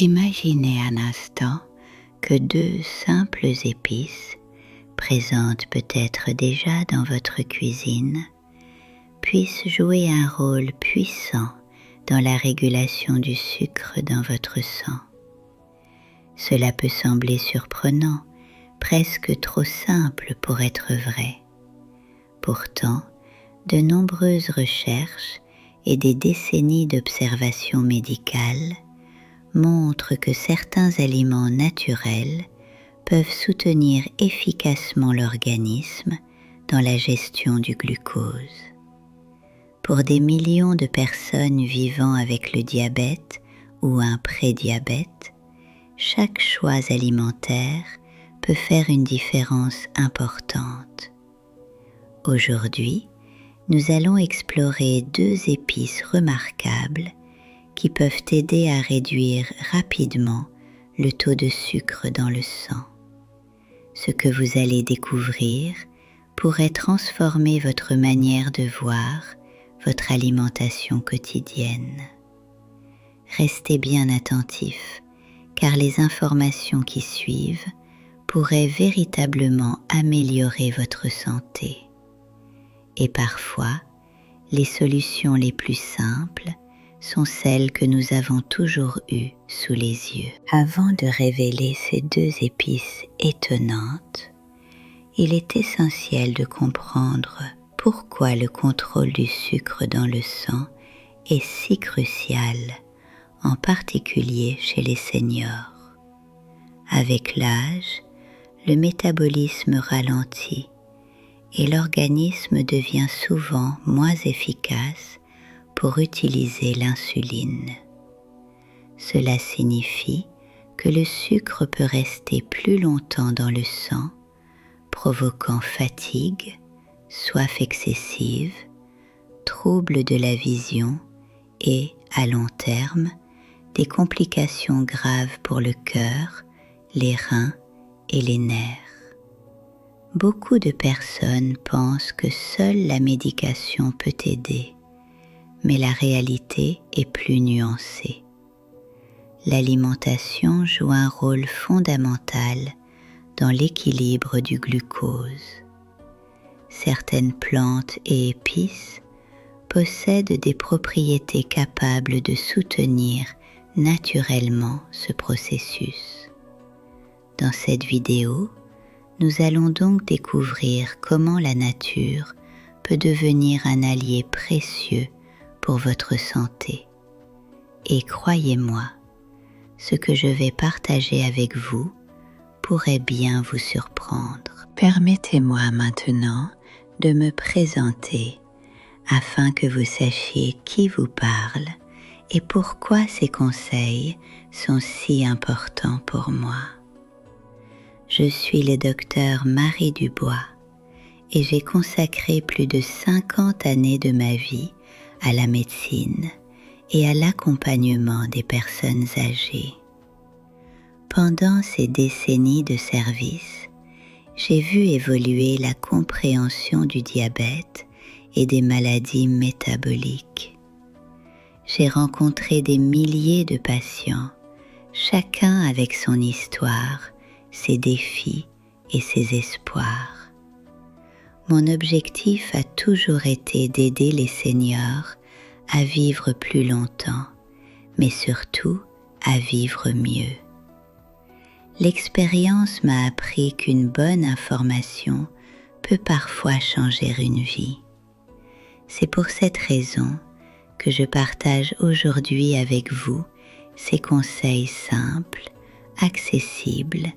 Imaginez un instant que deux simples épices, présentes peut-être déjà dans votre cuisine, puissent jouer un rôle puissant dans la régulation du sucre dans votre sang. Cela peut sembler surprenant, presque trop simple pour être vrai. Pourtant, de nombreuses recherches et des décennies d'observations médicales montrent que certains aliments naturels peuvent soutenir efficacement l'organisme dans la gestion du glucose. Pour des millions de personnes vivant avec le diabète ou un prédiabète, chaque choix alimentaire peut faire une différence importante. Aujourd'hui, nous allons explorer deux épices remarquables qui peuvent aider à réduire rapidement le taux de sucre dans le sang. Ce que vous allez découvrir pourrait transformer votre manière de voir votre alimentation quotidienne. Restez bien attentifs, car les informations qui suivent pourraient véritablement améliorer votre santé. Et parfois, les solutions les plus simples sont celles que nous avons toujours eues sous les yeux. Avant de révéler ces deux épices étonnantes, il est essentiel de comprendre pourquoi le contrôle du sucre dans le sang est si crucial, en particulier chez les seniors. Avec l'âge, le métabolisme ralentit et l'organisme devient souvent moins efficace pour utiliser l'insuline. Cela signifie que le sucre peut rester plus longtemps dans le sang, provoquant fatigue, soif excessive, troubles de la vision et, à long terme, des complications graves pour le cœur, les reins et les nerfs. Beaucoup de personnes pensent que seule la médication peut aider, mais la réalité est plus nuancée. L'alimentation joue un rôle fondamental dans l'équilibre du glucose. Certaines plantes et épices possèdent des propriétés capables de soutenir naturellement ce processus. Dans cette vidéo, nous allons donc découvrir comment la nature peut devenir un allié précieux pour votre santé. Et croyez-moi, ce que je vais partager avec vous pourrait bien vous surprendre. Permettez-moi maintenant de me présenter afin que vous sachiez qui vous parle et pourquoi ces conseils sont si importants pour moi. Je suis le docteur Marie Dubois et j'ai consacré plus de 50 années de ma vie à la médecine et à l'accompagnement des personnes âgées. Pendant ces décennies de service, j'ai vu évoluer la compréhension du diabète et des maladies métaboliques. J'ai rencontré des milliers de patients, chacun avec son histoire, ses défis et ses espoirs. Mon objectif a toujours été d'aider les seniors à vivre plus longtemps, mais surtout à vivre mieux. L'expérience m'a appris qu'une bonne information peut parfois changer une vie. C'est pour cette raison que je partage aujourd'hui avec vous ces conseils simples, accessibles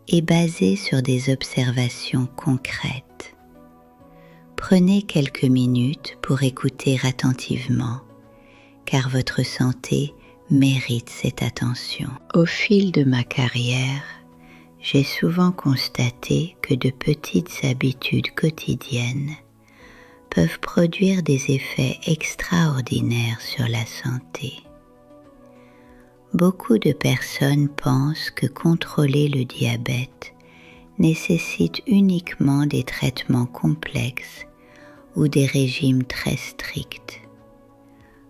et basés sur des observations concrètes. Prenez quelques minutes pour écouter attentivement, car votre santé mérite cette attention. Au fil de ma carrière, j'ai souvent constaté que de petites habitudes quotidiennes peuvent produire des effets extraordinaires sur la santé. Beaucoup de personnes pensent que contrôler le diabète nécessite uniquement des traitements complexes ou des régimes très stricts.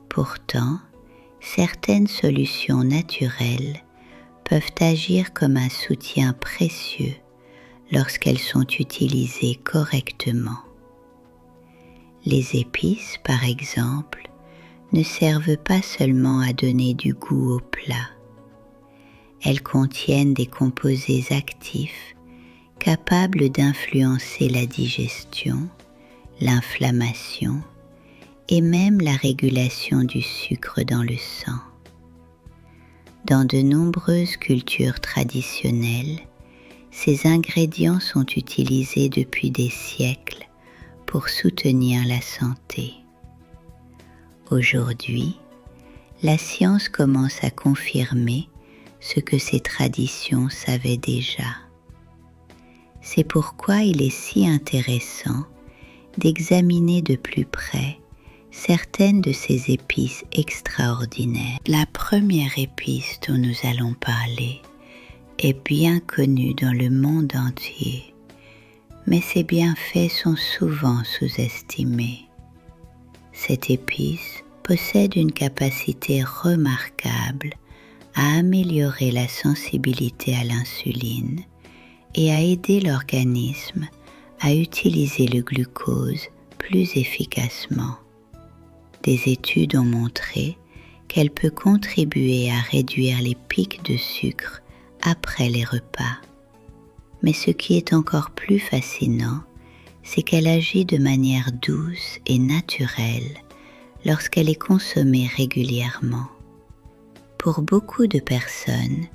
Pourtant, certaines solutions naturelles peuvent agir comme un soutien précieux lorsqu'elles sont utilisées correctement. Les épices, par exemple, ne servent pas seulement à donner du goût au plat. Elles contiennent des composés actifs capables d'influencer la digestion, l'inflammation et même la régulation du sucre dans le sang. Dans de nombreuses cultures traditionnelles, ces ingrédients sont utilisés depuis des siècles pour soutenir la santé. Aujourd'hui, la science commence à confirmer ce que ces traditions savaient déjà. C'est pourquoi il est si intéressant d'examiner de plus près certaines de ces épices extraordinaires. La première épice dont nous allons parler est bien connue dans le monde entier, mais ses bienfaits sont souvent sous-estimés. Cette épice possède une capacité remarquable à améliorer la sensibilité à l'insuline et à aider l'organisme à utiliser le glucose plus efficacement. Des études ont montré qu'elle peut contribuer à réduire les pics de sucre après les repas. Mais ce qui est encore plus fascinant, c'est qu'elle agit de manière douce et naturelle lorsqu'elle est consommée régulièrement. Pour beaucoup de personnes,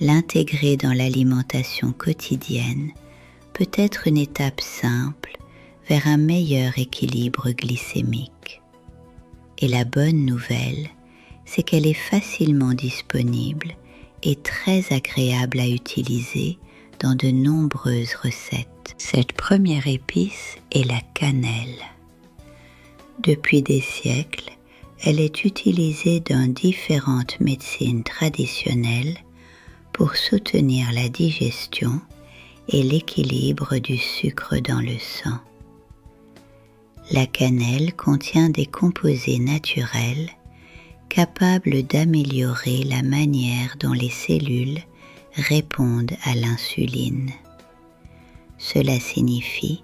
l'intégrer dans l'alimentation quotidienne peut être une étape simple vers un meilleur équilibre glycémique. Et la bonne nouvelle, c'est qu'elle est facilement disponible et très agréable à utiliser dans de nombreuses recettes. Cette première épice est la cannelle. Depuis des siècles, elle est utilisée dans différentes médecines traditionnelles pour soutenir la digestion et l'équilibre du sucre dans le sang. La cannelle contient des composés naturels capables d'améliorer la manière dont les cellules répondent à l'insuline. Cela signifie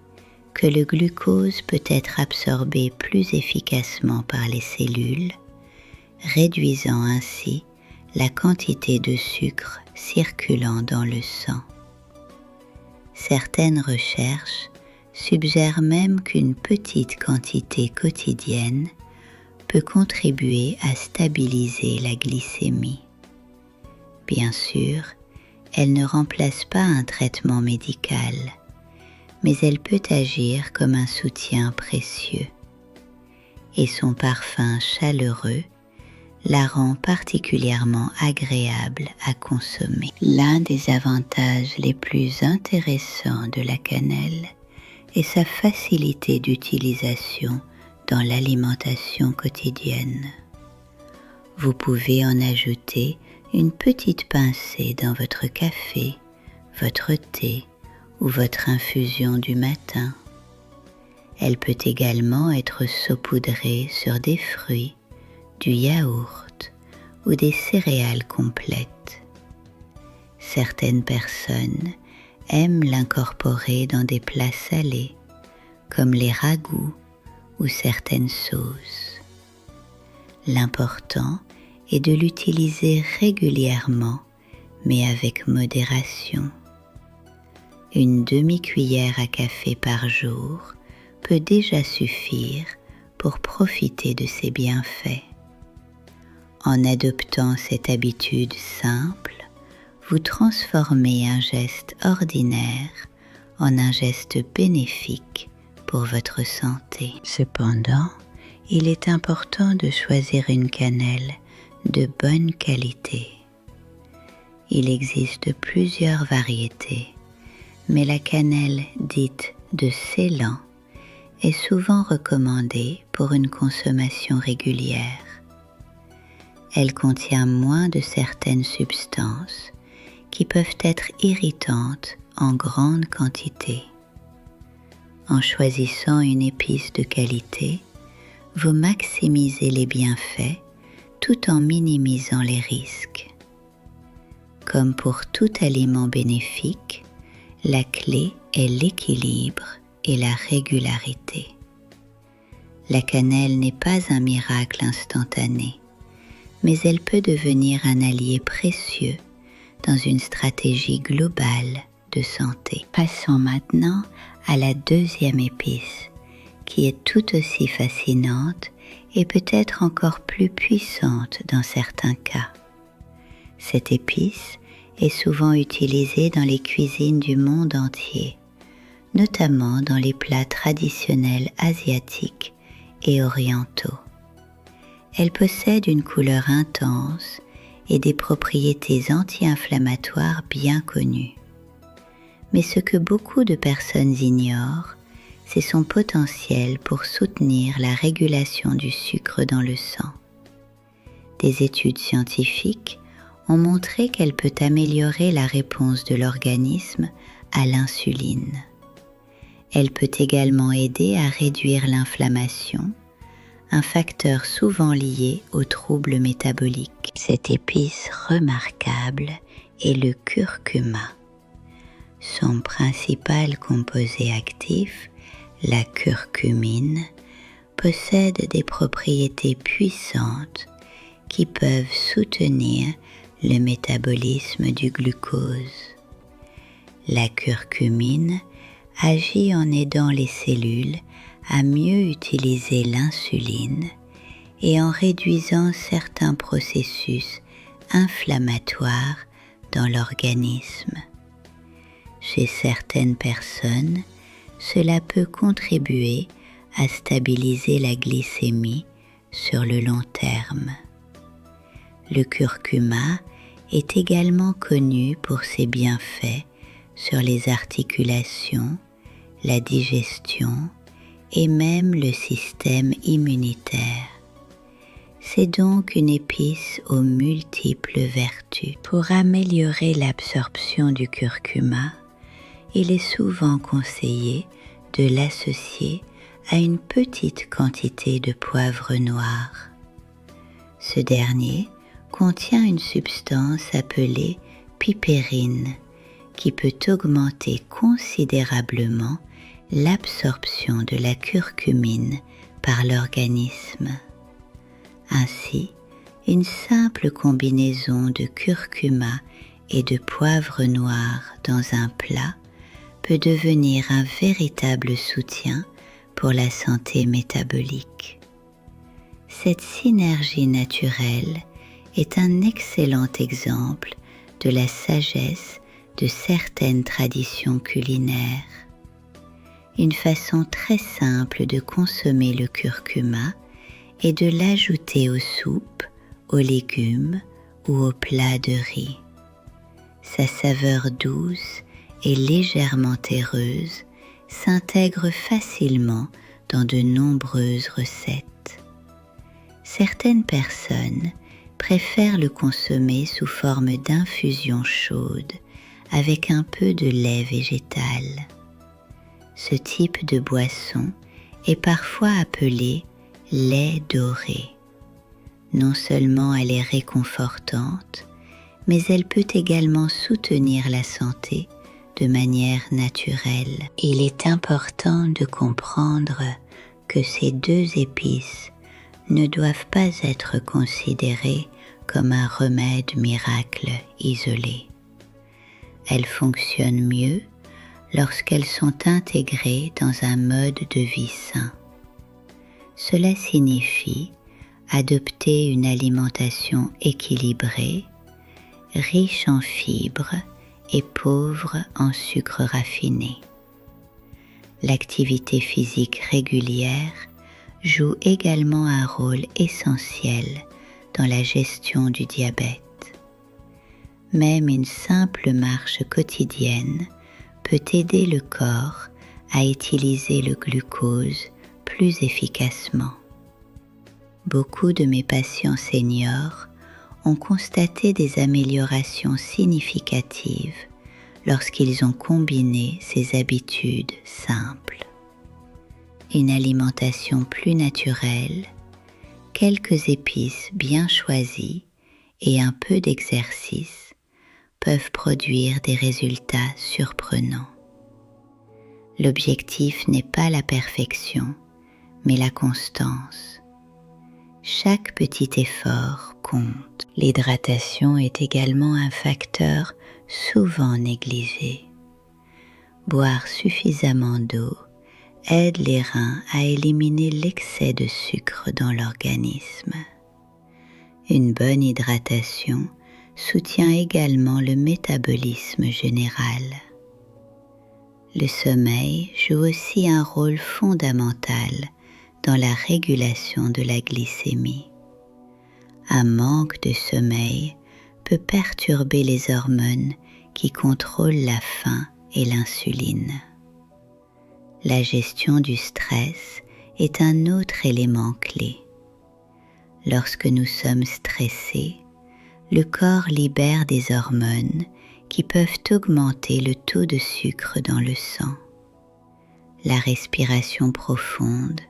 que le glucose peut être absorbé plus efficacement par les cellules, réduisant ainsi la quantité de sucre circulant dans le sang. Certaines recherches suggèrent même qu'une petite quantité quotidienne peut contribuer à stabiliser la glycémie. Bien sûr, elle ne remplace pas un traitement médical, mais elle peut agir comme un soutien précieux. Et son parfum chaleureux la rend particulièrement agréable à consommer. L'un des avantages les plus intéressants de la cannelle est sa facilité d'utilisation dans l'alimentation quotidienne. Vous pouvez en ajouter une petite pincée dans votre café, votre thé ou votre infusion du matin. Elle peut également être saupoudrée sur des fruits, du yaourt ou des céréales complètes. Certaines personnes aiment l'incorporer dans des plats salés, comme les ragoûts ou certaines sauces. L'important est de l'utiliser régulièrement, mais avec modération. Une demi-cuillère à café par jour peut déjà suffire pour profiter de ses bienfaits. En adoptant cette habitude simple, vous transformez un geste ordinaire en un geste bénéfique pour votre santé. Cependant, il est important de choisir une cannelle de bonne qualité. Il existe plusieurs variétés, mais la cannelle dite de Ceylan est souvent recommandée pour une consommation régulière. Elle contient moins de certaines substances qui peuvent être irritantes en grande quantité. En choisissant une épice de qualité, vous maximisez les bienfaits tout en minimisant les risques. Comme pour tout aliment bénéfique, la clé est l'équilibre et la régularité. La cannelle n'est pas un miracle instantané, mais elle peut devenir un allié précieux dans une stratégie globale de santé. Passons maintenant à la deuxième épice, qui est tout aussi fascinante et peut-être encore plus puissante dans certains cas. Cette épice est souvent utilisée dans les cuisines du monde entier, notamment dans les plats traditionnels asiatiques et orientaux. Elle possède une couleur intense et des propriétés anti-inflammatoires bien connues. Mais ce que beaucoup de personnes ignorent, c'est son potentiel pour soutenir la régulation du sucre dans le sang. Des études scientifiques ont montré qu'elle peut améliorer la réponse de l'organisme à l'insuline. Elle peut également aider à réduire l'inflammation, un facteur souvent lié aux troubles métaboliques. Cette épice remarquable est le curcuma. Son principal composé actif, la curcumine, possède des propriétés puissantes qui peuvent soutenir le métabolisme du glucose. La curcumine agit en aidant les cellules à mieux utiliser l'insuline et en réduisant certains processus inflammatoires dans l'organisme. Chez certaines personnes, cela peut contribuer à stabiliser la glycémie sur le long terme. Le curcuma est également connu pour ses bienfaits sur les articulations, la digestion et même le système immunitaire. C'est donc une épice aux multiples vertus. Pour améliorer l'absorption du curcuma, il est souvent conseillé de l'associer à une petite quantité de poivre noir. Ce dernier contient une substance appelée pipérine qui peut augmenter considérablement l'absorption de la curcumine par l'organisme. Ainsi, une simple combinaison de curcuma et de poivre noir dans un plat peut devenir un véritable soutien pour la santé métabolique. Cette synergie naturelle est un excellent exemple de la sagesse de certaines traditions culinaires. Une façon très simple de consommer le curcuma est de l'ajouter aux soupes, aux légumes ou aux plats de riz. Sa saveur douce et légèrement terreuse s'intègre facilement dans de nombreuses recettes. Certaines personnes préfèrent le consommer sous forme d'infusion chaude avec un peu de lait végétal. Ce type de boisson est parfois appelé lait doré. Non seulement elle est réconfortante, mais elle peut également soutenir la santé de manière naturelle. Il est important de comprendre que ces deux épices ne doivent pas être considérées comme un remède miracle isolé. Elles fonctionnent mieux lorsqu'elles sont intégrées dans un mode de vie sain. Cela signifie adopter une alimentation équilibrée, riche en fibres et pauvre en sucre raffiné. L'activité physique régulière joue également un rôle essentiel dans la gestion du diabète. Même une simple marche quotidienne peut aider le corps à utiliser le glucose plus efficacement. Beaucoup de mes patients seniors ont constaté des améliorations significatives lorsqu'ils ont combiné ces habitudes simples. Une alimentation plus naturelle, quelques épices bien choisies et un peu d'exercice peuvent produire des résultats surprenants. L'objectif n'est pas la perfection, mais la constance. Chaque petit effort compte. L'hydratation est également un facteur souvent négligé. Boire suffisamment d'eau aide les reins à éliminer l'excès de sucre dans l'organisme. Une bonne hydratation soutient également le métabolisme général. Le sommeil joue aussi un rôle fondamental dans la régulation de la glycémie. Un manque de sommeil peut perturber les hormones qui contrôlent la faim et l'insuline. La gestion du stress est un autre élément clé. Lorsque nous sommes stressés, le corps libère des hormones qui peuvent augmenter le taux de sucre dans le sang. La respiration profonde,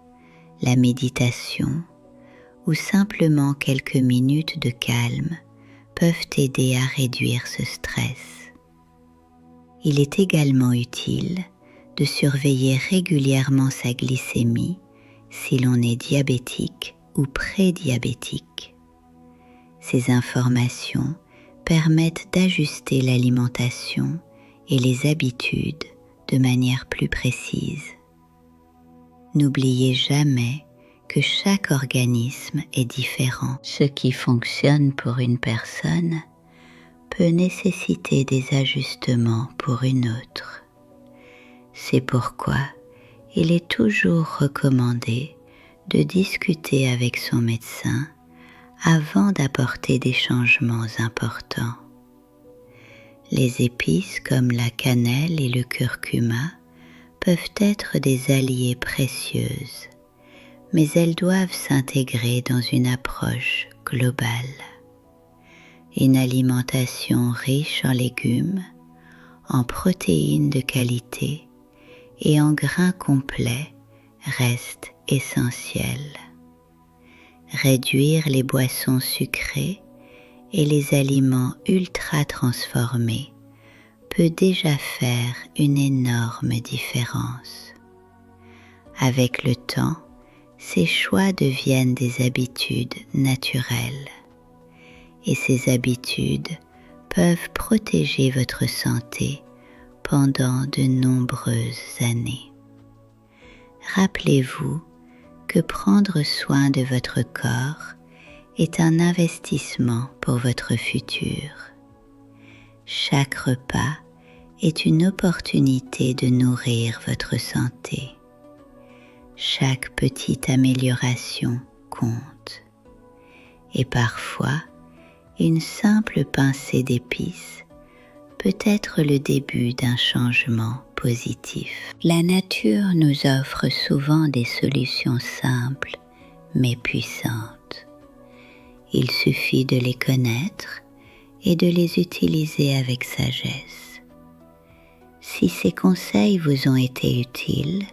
la méditation ou simplement quelques minutes de calme peuvent aider à réduire ce stress. Il est également utile de surveiller régulièrement sa glycémie si l'on est diabétique ou prédiabétique. Ces informations permettent d'ajuster l'alimentation et les habitudes de manière plus précise. N'oubliez jamais que chaque organisme est différent. Ce qui fonctionne pour une personne peut nécessiter des ajustements pour une autre. C'est pourquoi il est toujours recommandé de discuter avec son médecin avant d'apporter des changements importants. Les épices comme la cannelle et le curcuma peuvent être des alliés précieuses, mais elles doivent s'intégrer dans une approche globale. Une alimentation riche en légumes, en protéines de qualité et en grains complets reste essentielle. Réduire les boissons sucrées et les aliments ultra transformés peut déjà faire une énorme différence. Avec le temps, ces choix deviennent des habitudes naturelles et ces habitudes peuvent protéger votre santé pendant de nombreuses années. Rappelez-vous que prendre soin de votre corps est un investissement pour votre futur. Chaque repas est une opportunité de nourrir votre santé. Chaque petite amélioration compte. Et parfois, une simple pincée d'épices peut être le début d'un changement positif. La nature nous offre souvent des solutions simples mais puissantes. Il suffit de les connaître et de les utiliser avec sagesse. Si ces conseils vous ont été utiles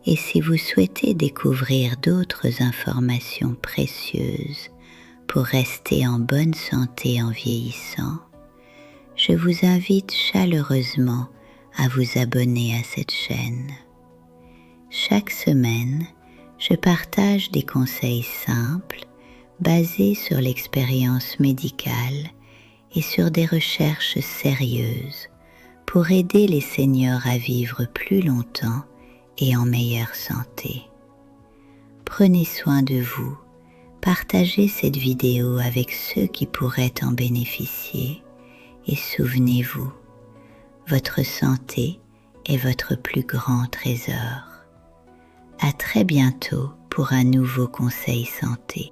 et si vous souhaitez découvrir d'autres informations précieuses pour rester en bonne santé en vieillissant, je vous invite chaleureusement à vous abonner à cette chaîne. Chaque semaine, je partage des conseils simples basés sur l'expérience médicale et sur des recherches sérieuses pour aider les seniors à vivre plus longtemps et en meilleure santé. Prenez soin de vous, partagez cette vidéo avec ceux qui pourraient en bénéficier et souvenez-vous, votre santé est votre plus grand trésor. À très bientôt pour un nouveau conseil santé.